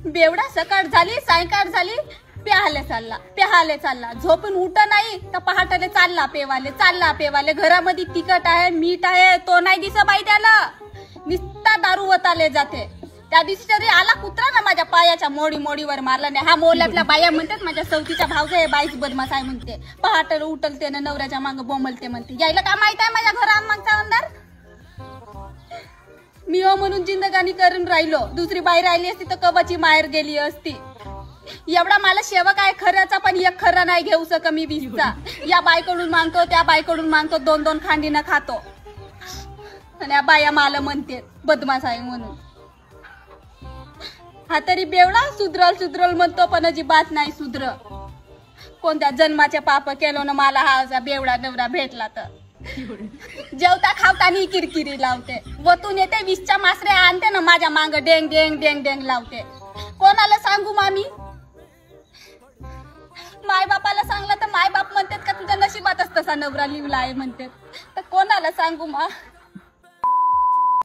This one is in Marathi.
बेवडा सकाळ झाली सायंकाळ झाली प्याहाले चालला झोपून उठ नाही तर पहाटेले चालला पेवाले घरामध्ये तिखट आहे मीठ आहे तो नाही दिस बाई त्याला निस्ता दारू वताले जाते। त्या दिवशी तरी आला कुत्रा ना माझ्या पायाच्या मोडीवर मारला नाही। हा मोल्यातल्या बाया म्हणतात माझ्या सवतीच्या भावजा आहे बाईच बदमाश आहे म्हणते। पहाटेला उठलते ना नवऱ्याच्या मागे बोंबलते म्हणते। यायला काय माहित आहे माझ्या घरात मागचा अंधार। मी हो म्हणून जिंदगानी करून राहिलो दुसरी बाई राहिली असती तर कबाची माहेर गेली असती। एवढा मला सेवक आहे खऱ्याचा पण एक खरा नाही घेऊ सक मी वीसचा। या बाईकडून मागतो त्या बाईकडून मागतो 2-2 खांडीनं खातो आणि या बाया मला म्हणते बदमाश आहे म्हणून। हा तरी बेवडा सुधरल म्हणतो पण अजिबात नाही सुधर। कोणत्या जन्माचे पाप केलो ना मला हा बेवडा नवरा भेटला तर जेवता खावतानी किरकिरी लावते। वतून येते 20च्या मासऱ्या आणते ना माझ्या मांग डेंग डेंग डेंग डेंग लावते। कोणाला सांगू मामी? माय बापाला सांगलं तर माय बाप म्हणतात का तुझ्या नशिबातच तसा नवरा लिवला आहे म्हणतात तर कोणाला सांगू मा?